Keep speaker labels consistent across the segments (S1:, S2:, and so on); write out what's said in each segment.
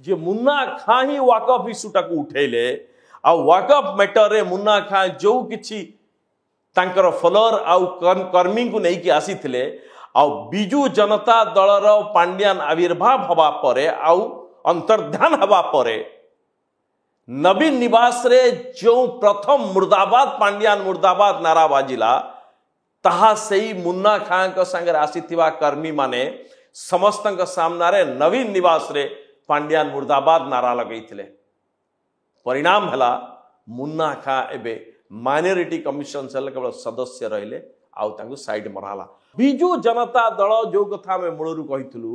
S1: जे मुन्ना खां ही वाकअप इश्यूटा को उठेले आ वाकअप मैटर रे मुन्ना खां जो किछि तांकर फॉलोअर आउ कर्मी को नहीं कि आसीथिले आ बिजू जनता दलर पांड्यान आविर्भाव हवा परे आउ अंतर्धान हवा परे नवीन निवास रे जो प्रथम मुर्दाबाद पांड्यान मुर्दाबाद नारा बाजिला ताहा सेई मुन्ना खां को संगे आसीथिबा कर्मी माने समस्त सामना रे नवीन निवास रे पांड्यान मुर्दाबाद नारा लगैथिले। परिणाम हला मुन्ना खां एबे माइनॉरिटी कमिशन सेल केवल सदस्य रहिले आउ तांगु साइड मराला। बिजू जनता दल जो कथा में मूलरू कहिथलु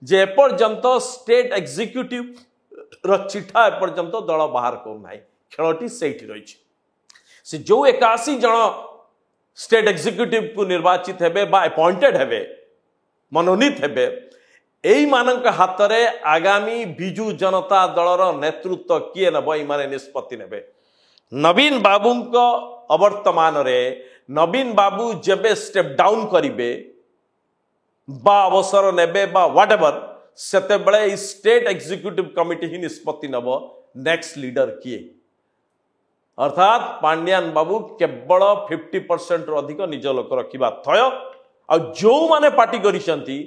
S1: जे एपर्यंत स्टेट एग्जीक्यूटिव र चिठा एपर्यंत दल बाहर कर नाही खेलटी सेठी रही से जो 81 जन स्टेट एग्जीक्यूटिव को निर्वाचित हेबे बा अपॉइंटेड हेबे मनोनीत हेबे एई मानक हाथ रे आगामी बिजू जनता दलर नेतृत्व किए नब ई माने निष्पत्ति नेबे। नवीन बाबू को अवर्तमान रे नवीन बाबू जेबे स्टेप डाउन करिवे बा अवसर नेबे बा व्हाटएवर सेते बळे स्टेट एग्जीक्यूटिव कमिटी ही निष्पत्ति नब नेक्स्ट लीडर किए अर्थात पांड्यान बाबू केवल 50% रु अधिक निज लोक रखिबा थय आ जो माने पार्टी करिसंती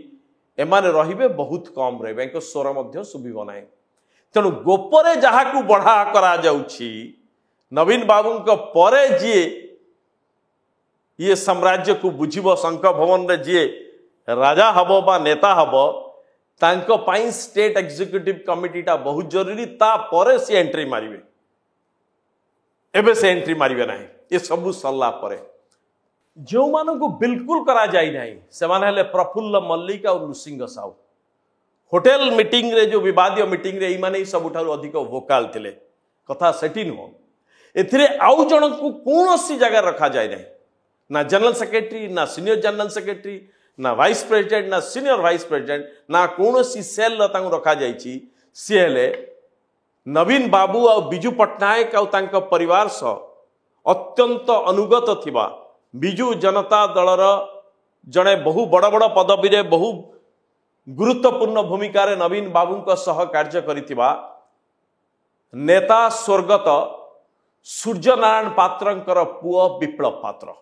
S1: एमाने रहिबे बहुत कम रहिबे को स्वर मध्य सुबिबो नाही। तेणु गोपरे जहा को बढ़ा करा जाउछि नवीन बाबू को परे जी ये साम्राज्य को बुझिबो शंख भवन रे जी राजा हबो बा नेता हबो तांको पाई स्टेट एग्जीक्यूटिव कमिटीटा बहुत जरूरी ता परे से एंट्री मारिबे एबे से एंट्री मारिबे नाही ये सब सरला परे जो मानन को बिल्कुल करा जाई नाही से माने हले प्रफुल्ल मल्लिक और नृसिंह साहू होटल मीटिंग रे जो विवादीय मीटिंग रे ई माने सब ठारो अधिक वोकाल थिले कथा सेठी नो एथिरे आउ जण को कोनोसी जगह रखा जाय नाही ना जनरल सेक्रेटरी ना सीनियर जनरल सेक्रेटरी ना वाइस प्रेसिडेंट ना सीनियर वाइस प्रेसिडेंट ना कोनोसी सेल रखा जाइछि सी हेले नवीन बाबू और बिजू पट्टनायक और तांको परिवार सह अत्यंत अनुगत थिबा बिजू जनता दलर जड़े बहु बड़ बड़ पदवी रे बहु गुरुत्वपूर्ण भूमिका रे नवीन बाबू को सह कार्य करिथिबा नेता स्वर्गत सूर्यनारायण पात्रंकर पुओ विप्लव पात्र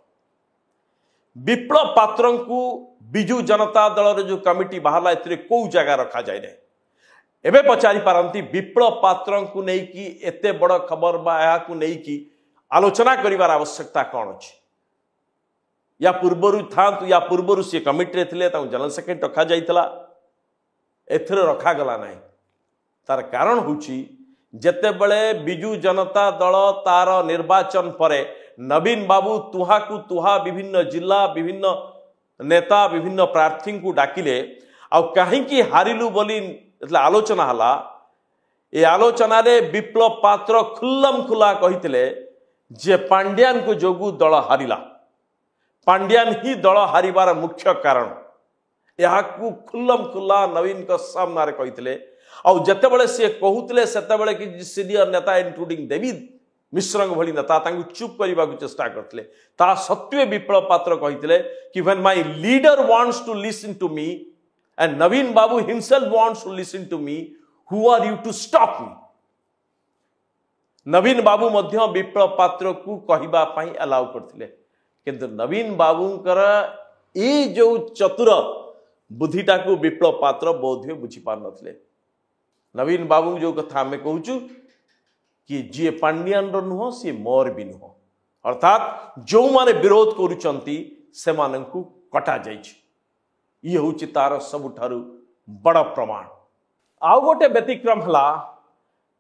S1: विप्लव पात्र को बिजू जनता दल जो कमिटी बाहला एथिरे को जगह रखा जाए नहीं एबे पचारि पारंती विप्लव पात्र को नहीं कि एते बड़ खबर बा या को नहीं कि आलोचना करिवार आवश्यकता कौन अछि या पूर्वरु था या पूर्वरु से कमिटी रे थिले ता जनरल सेक्रेटरी रखा जाइतला एथिरे रखा गला नहीं तार कारण होची जेते बळे बिजू जनता दल तार निर्वाचन परे नवीन बाबू तुहा को तुहा विभिन्न जिला विभिन्न नेता विभिन्न प्रार्थी को डाकिले आ कहीं हारिलु बोली आलोचना हला ए आलोचना रे विप्लव पात्र खुल्लम खुला कहितले जे पांड्यान को जोगु दल हारिला पांड्यान ही दल हारिबार मुख्य कारण यह खुल्लम खुला नवीन को सामना रे कहितले आ जते बळे से कहूतले सेते बळे कि सीनियर नेता इंक्लूडिंग डेविड मिश्र भली नेता तांगु चुप करने को चेष्टा करते ता सत्वे विप्लव पात्र कहितले कि when my leader wants to listen to me and Naveen Babu himself wants to listen to me who are you to stop me Naveen Babu मध्य विप्लव पात्र को कहिबा पई अलाउ करथिले किंतु नवीन बाबूंकर ए जो चतुर बुद्धिटा को विप्लव पात्र बोधे बुझी पार नथिले। नवीन बाबू जो कथा हमें कहूचु कि जी पांड्यान नुह सी मोर भी नुह अर्थात जो माने विरोध करुचंती से मानंकु कटा जाइछि ये होछि तार सबुठारु बड़ प्रमाण। आउ गोटे व्यतिक्रम हला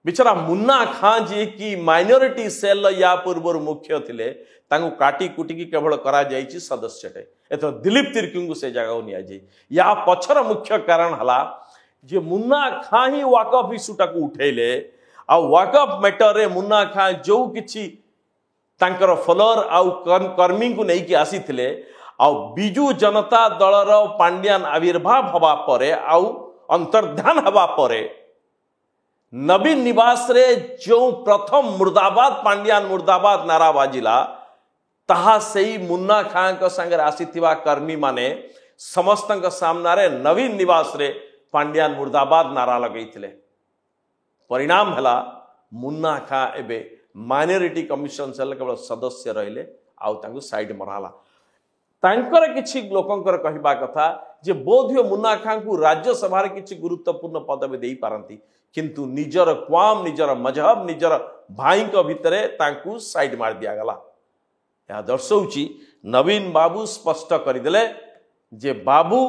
S1: बिचारा मुन्ना खां जी की माइनॉरिटी सेल या पूर्व मुख्य थिले तांगु काटी कुटी की केवल करा जाइछि सदस्यटे एतो दिलीप तिर्की को से जगह निया जाई या पछर मुख्य कारण हला जे मुन्ना खां ही वाकअप इश्यूटा को उठेले आ वाकअप मैटर रे मुन्ना खां जो किछि तांकर फॉलोअर आउ कर्मी को नहीं कि आसीथिले आ बिजू जनता दलर पांड्यान आविर्भाव हवा परे आउ अंतर्धान हवा परे नवीन निवास रे जो प्रथम मुर्दाबाद पांड्यान मुर्दाबाद नारा बाजिला ताहा सेई मुन्ना खां को संगे आसीथिबा कर्मी माने समस्त सामना रे नवीन निवास रे पांड्यान मुर्दाबाद नारा लगैथिले। परिणाम है मुन्ना खां एबे माइनॉरिटी कमिशन सेल केवल सदस्य रहिले आउ तांको साइड मराला तांकर किछि लोकंकर कहिबा कथा जे बोधय मुन्ना खां को राज्यसभा रे किछि गुरुत्वपूर्ण पदवी देई पारंती किंतु निजर क्वाम निजर मजहब निजर भाई को भितरे तांको साइड मार दिया गला। यह दर्शौची नवीन बाबू स्पष्ट करदेले जे बाबू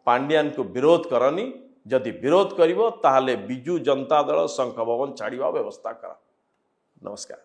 S1: पांड्यान को विरोध करनी जदि विरोध करिवो ताहले बिजू जनता दल शंख भवन छाड़िबा व्यवस्था करा। नमस्कार।